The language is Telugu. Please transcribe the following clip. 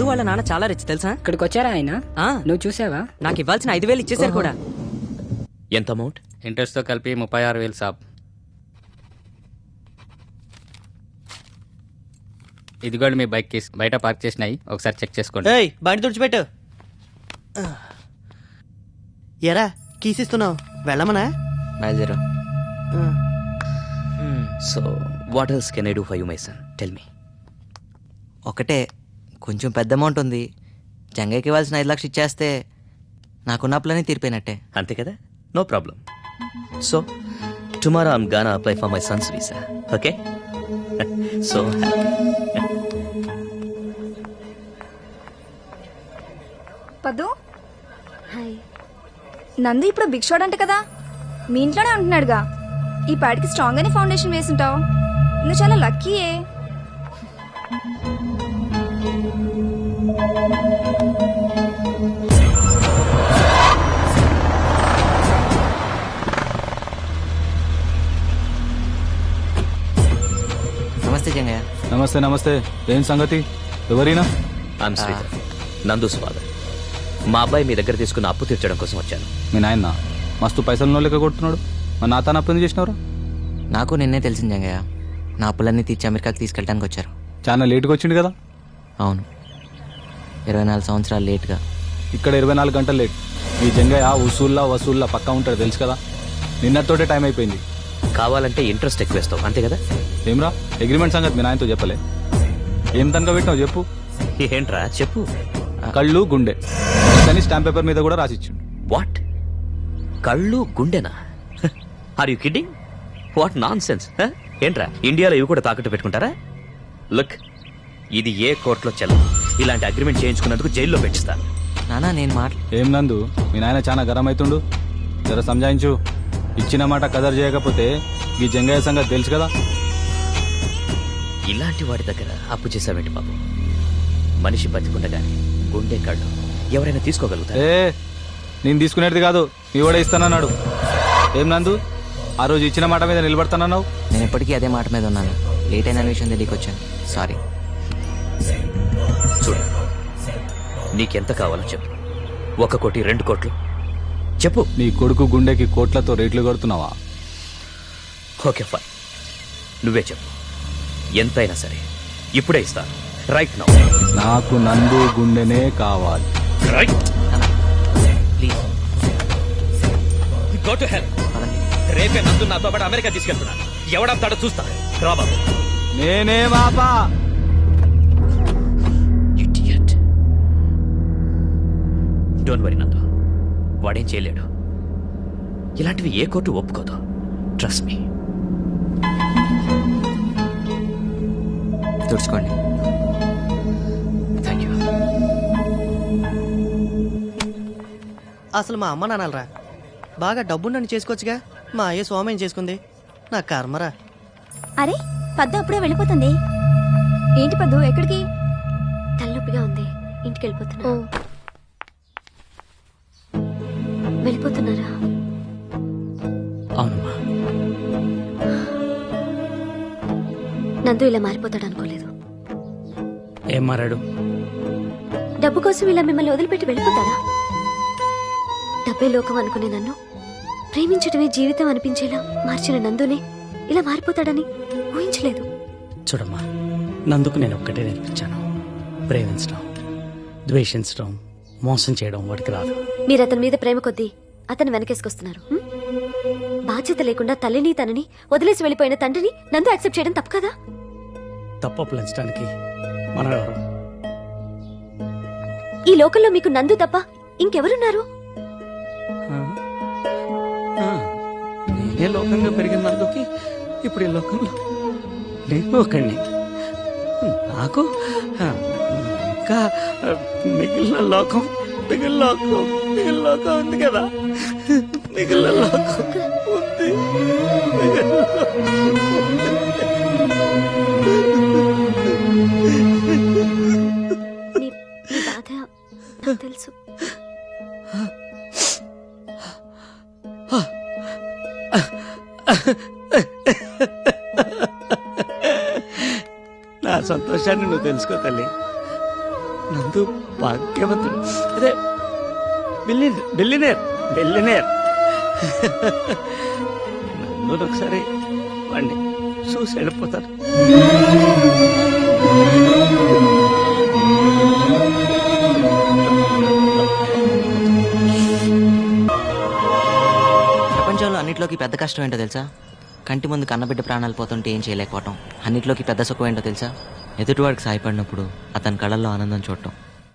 వాళ్ళ నాన్న చాలా రిచ్ తెలుసా. ఇక్కడికి వచ్చారా ఆయన? నువ్వు చూసావా? నాకు ఇవ్వాల్సిన 5,000 ఇచ్చేసారు కూడా. ఎంత అమౌంట్? ఇంట్రెస్ట్ తో కలిపి 36,000 సాబ్. ఇదిగోండి మీ బైక్ కేసు, బయట పార్క్ చేసినాయి, ఒకసారి చెక్ చేసుకోండి. బండి తుడిచిపెట్టు. ఎరా కీసిస్తున్నావు, వెళ్ళమనా? బయలుదేరా. So what else can I do for you my son? Tell me. ఒకటే, కొంచెం పెద్ద అమౌంట్ ఉంది. జంగయ్యకి ఇవ్వాల్సిన 5 లక్షలు ఇచ్చేస్తే నాకున్న అప్పులన్నీ తీరిపోయినట్టే. అంతే కదా, no problem. So tomorrow I'm gonna apply for my son's visa. Okay? So Paddu, hi. Nandu ఇప్పుడు బిగ్ షాట్ అంట కదా, మీ ఇంట్లోనే ఉంటున్నాడుగా. ఈ పాటికి స్ట్రాంగ్ గానే ఫౌండేషన్ వేసుంటావు. నువ్వు చాలా లక్కీయే. నమస్తే జంగయ్య. నమస్తే నమస్తే. ఏం సంగతి? ఎవరైనా? I'm Sridhar, Nandu's father. మా అబ్బాయి మీ దగ్గర తీసుకున్న అప్పు తీర్చడం కోసం వచ్చాను. మీ నాయన మస్తు పైసలు లెక్క కొడుతున్నాడు. మరి నా తాను అప్పు ఎందుకు చేసినవరా? నాకు నిన్నే తెలిసింది జంగయ్య. నా అప్పులన్నీ తీర్చి అమెరికాకి తీసుకెళ్ళడానికి వచ్చారు. చాలా లేట్గా వచ్చిండు కదా? అవును, 24 సంవత్సరాలు లేట్గా. ఇక్కడ 24 గంటలు లేట్. ఈ జంగయ్య వసూల్లా పక్కా ఉంటాడు, తెలుసు కదా. నిన్నతోటే టైం అయిపోయింది. కావాలంటే ఇంట్రెస్ట్ ఎక్కువ వేస్తావు, అంతే కదా? ఏమ్రా అగ్రిమెంట్ సంగతి మీ నాయనతో చెప్పలే? ఏం తనక పెట్టినావు చెప్పు. ఏంట్రా చెప్పు. కళ్ళు గుండె అని స్టాంప్ పేపర్ మీద కూడా రాసిచ్చిండు. వాట్? కళ్ళు గుండెనా? Are you kidding? What nonsense. ఏంట్రా, ఇండియాలో ఇవి కూడా తాకట్టు పెట్టుకుంటారా? లుక్, ఇది ఏ కోర్టులో చెల్లదు. ఇలాంటి అగ్రిమెంట్ చేయించుకున్నందుకు జైల్లో పెట్టిస్తాను. నానా నేను ఏం నందు, మీ నాయన చాలా గరం అవుతుండు. జర సంజాయించు. ఇచ్చిన మాట కదర్ చేయకపోతే ఈ జంగయ్య సంగతి తెలుసు కదా. ఇలాంటి వాడి దగ్గర అప్పు చేసావేంటి బాబు? మనిషి బతికుండగానే గుండె కళ్ళు ఎవరైనా తీసుకోగలుగుతారు? నేను తీసుకునేది కాదు, మీ కూడా ఇస్తానన్నాడు. ఏం నందు, ఆ రోజు ఇచ్చిన మాట మీద నిలబడతానన్నావు. నేను ఎప్పటికీ అదే మాట మీద ఉన్నాను. లేట్ అయిన విషయం తెలియక వచ్చాను, సారీ. చూడు, నీకెంత కావాలో చెప్పు. 1 కోటి, 2 కోట్లు చెప్పు. నీ కొడుకు గుండెకి కోట్లతో రేట్లు కడుతున్నావా? ఓకే ఫైన్, నువ్వే చెప్పు. ఎంతైనా సరే ఇప్పుడే ఇస్తాను. Right now. నాకు నందు గుండెనే కావాలి. Right. Please go to hell. రేపే నందు నాతో పాటు అమెరికా తీసుకెళ్తున్నాను. ఎవడంతాడో చూస్తా. రా బాబు. నేనే బాబా. ఇడియట్. డోంట్ వరీ నందు, వాడేం చేయలేడు. ఇలాంటివి ఏ కోర్టు ఒప్పుకోదు. Trust me. తుడుచుకోండి. Thank you. అసలు మా అమ్మ నాన్నలరా బాగా డబ్బుండని చేసుకోవచ్చుగా. మా అయ్య సోమయం చేసుకుంది. నా కర్మరా. అరే పద్దు అప్పుడే వెళ్ళిపోతుంది. ఏంటి పద్దు, ఎక్కడికి? తలనొప్పిగా ఉంది, ఇంటికి వెళ్ళిపోతున్నా. వెళ్ళిపోతున్నారా? అవునమ్మా. నందు ఇలా మారిపోతాడు అనుకోలేదు. ఏం మారాడు? డబ్బు కోసం ఇలా మిమ్మల్ని వదిలిపెట్టి వెళ్ళిపోతాడా? డబ్బే లోకం అనుకునే నన్ను ప్రేమించడమే జీవితం అనిపించేలా మార్చిన నందునే ఇలా మారిపోతాడని ఊహించలేదు. చూడమ్మా, నందుకు నేను ఒక్కటే నేర్పించాను. ప్రేమించడం, ద్వేషించడం, మోసం చేయడం వాడికి రాదు. మీరు అతని మీద ప్రేమ కొద్దీ అతను వెనకేసుకొస్తున్నారు. బాధ్యత లేకుండా తల్లిని తనని వదిలేసి వెళ్ళిపోయిన తండ్రిని నందు యాక్సెప్ట్ చేయడం తప్పు కదా? తప్పలంచడానికి మనవెవరు? ఈ లోకంలో మీకు నందు తప్ప ఇంకెవరున్నారు? నేనే లోకంగా పెరిగిన నందుకి ఇప్పుడు ఈ లోకంలో నేను ఒకడిని. నాకు ఇంకా మిగిలిన లోకం ఉంది కదా. మిగిలిన లోకం ఉంది. నీ బాధ నాకు తెలుసు. నా సంతోషాన్ని నువ్వు తెలుసుకో తల్లి. నందు భాగ్యవంతుడు. అదే బిల్లినేర్ నందు ఒకసారి వాడిని చూసి వెళ్ళిపోతారు. ప్రపంచంలో అన్నిట్లోకి పెద్ద కష్టం ఏంటో తెలుసా? కంటి ముందు కన్నబిడ్డ ప్రాణాలు పోతుంటే ఏం చేయలేకపోవటం. అన్నిట్లోకి పెద్ద సుఖం ఏంటో తెలుసా? ఎదుటివాడికి సాయపడినప్పుడు అతని కళ్ళల్లో ఆనందం చూడటం.